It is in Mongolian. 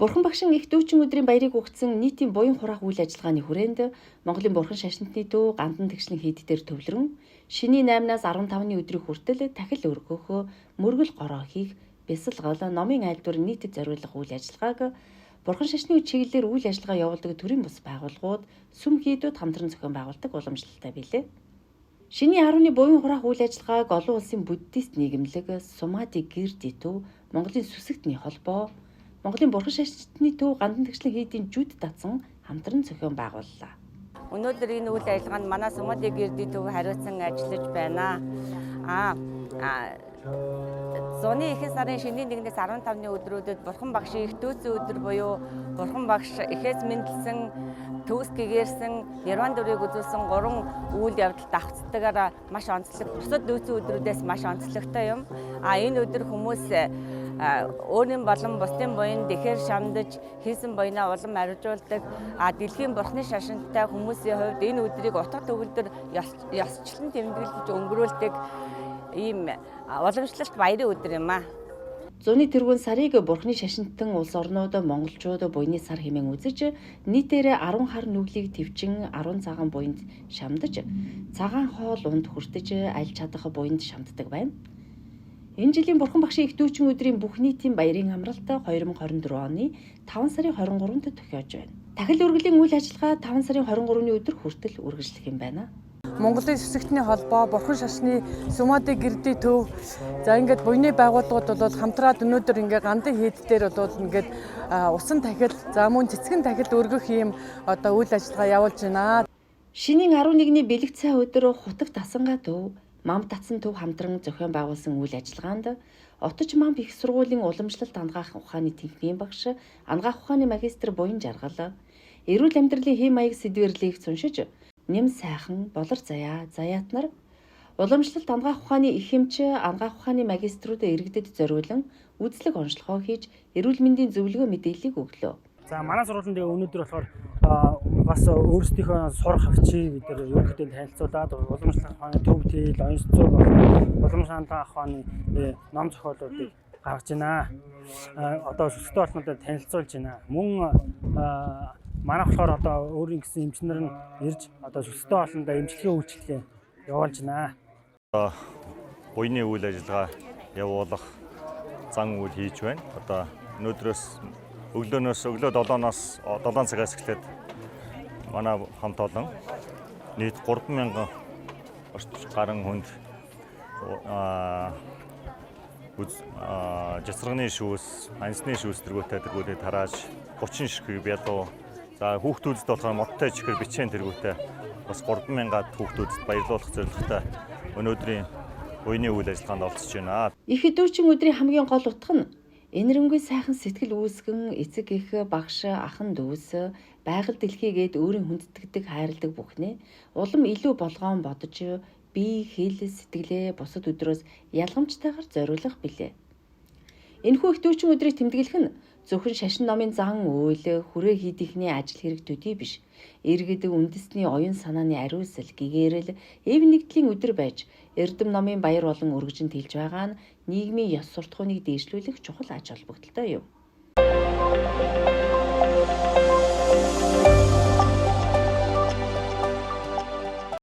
Бурхан багшин их дүүчин өдрийн баярыг өгсөн нийтийн буян хураах үйл ажиллагааны хүрээнд Монголын Бурхан шашинтны төв Гандан тэгшлэн хийд дээр төвлөрөн шөнийн 8-аас 15-ны өдрийн хүртэл дахил өргөхөө мөргөл гороо хийх бясалгал номын айлдвар нийтэд зориулах үйл ажиллагааг Бурхан шашны чиглэлээр үйл ажиллагаа явуулдаг төрийн бус байгууллагууд сүм хийдүүд хамтран зохион байгуулдаг уламжлалтай билээ. Шинийн 10-ны буян хураах үйл ажиллагааг олон улсын буддист нийгэмлэг Сумади Гирди төв, Монголын сүсэгтний холбоо, Монголын Бурхан шашны төв Гандан тэгшлэн хийдийн жүд татсан хамтран зохион байгууллаа. Өнөөдөр энэ үйл ажиллагаанд манай Сумади Гирди төв хариуцсан ажиллаж байна. Зуны эхээс сарын шөнийн 1-ээс 15-ны өдрүүдэд Бурхан багшийн их дүүцэн өдөр буюу Бурхан багш эхээс мэндэлсэн төгс гэгэрсэн Нирван дүрийг үзүүлсэн 3 үйл явдал давхцдагаараа маш онцлог. Бусад дүүцэн өдрүүдээс маш онцлогтой юм. Энэ өдөр хүмүүс өөрийн болон бусдын буянд ихээр шамдаж хийсэн буянаа улам арвижуулдаг. Дэлхийн Бурханы шашинтай хүмүүсийн хувьд энэ өдрийг утга төгөлдөр ёсчлон тэмдэглэж өнгөрүүлдэг ийм уламжлалт баярын өдөр юм аа. Зуны тэргүүн сарыг Бурханы шашинтан улс орнууд монголчууд буйны сар хэмээн үзэж нийтээр 10 хар нүглийг твчин 10 цагаан буйнд шамдаж цагаан хоол унд хүртэж аль чадах буйнд шамддаг байна. Энэ жилийн Бурхан багшийн их дүүчин өдрийн бүх нийтийн баярын амралт 2024 оны 5 сарын 23-нд тохиож байна. Дахил үргэлжлийн үйл ажиллагаа 5 сарын 23-ны өдөр хүртэл үргэлжлэх юм байна. Монголын сүсэгтний холбоо, Бурхан шашны Сумади Гирди төв за ингээд буйны байгууллагууд бол хамтраад өнөөдөр ингээд Гандан хийд дээр бол ингээд усан тахил, за мөн цэцгэн тахил өргөх ийм одоо үйл ажиллагаа явуулж байна. Шинийн 11-ний бэлэг цай өдөр Хутав Тасанга төв, Мам Татсан төв хамтран зохион байгуулсан үйл ажиллагаанд Отож Мам их сургуулийн уламжлалт ангаах ухааны тэнхимийн багш, ангаах ухааны магистр буян жаргал, эрүүл амьдралын хэм маяг сэдвэрлийг зуншиж нэм сайхан, болор заяа, заяат нар уламжлалт ангаах ухааны их хэмч, ангаах ухааны магиструуд иргэдэд зориулан үзлэг онцлогоо хийж эрүүл мэндийн зөвлөгөө мэдээллийг өглөө. За манай сургуулийн өнөөдөр болохоор бас өөрсдийнхөө сурах хавчийг бид ерөнхийдөө танилцуулаад уламжлалт ухааны төв тэйл, онц цуг уламжлалт ангаах ухааны ном зохиолуудыг гаргаж байна. Одоо сүсгтэй олнуудад танилцуулж байна. Мөн манай болохоор одоо өөрийн гэсэн эмчнэр нь ирж одоо сүсгтэй олондоо эмчилгээ үйлчлэгээ явуулж байна. Буйны үйл ажиллагаа явуулах зан үйл хийж байна. Одоо өнөөдрөөс өглөө 7-оос 7 цагаас эхлээд манай хамт олон нийт 3000 гаруй хүнд жацрагны шүүс, анисны шүүс тэргүүтээ тарааж 30 ширхэг бялуу. За хүүхдүүдэд болохоор модтой чихэр бичэн тэргүүтээ бас 3000-аад хүүхдүүдэд баярлуулах зорилготой өнөөдрийн буйны үйл ажиллагаанд оролцож байна. Их дүүчин өдрийн хамгийн гол утга нь энэрэнгүй сайхан сэтгэл үүсгэн эцэг эх багш ахан дүүс байгаль дэлхийгээд өөрийн хүндэтгдэг хайрладаг бүхнээ улам илүү болгоон бодож бие хэл сэтгэлээ бусад өдрөөс ялгамжтайгаар зориулах билээ. Энэхүү их дүүчин өдрийг тэмдэглэх нь зөвхөн шашин номын зан үйл хүрээ хийдийнхний ажил хэрэг төдий биш. Иргэд үндэсний оюун санааны ариусл гэгээрэл эв нэгдлийн өдөр байж эрдэм номын баяр болон өргөжин тэлж байгаа нь нийгмийн ёс суртахууныг дээшлүүлэх чухал ач холбогдолтой юм.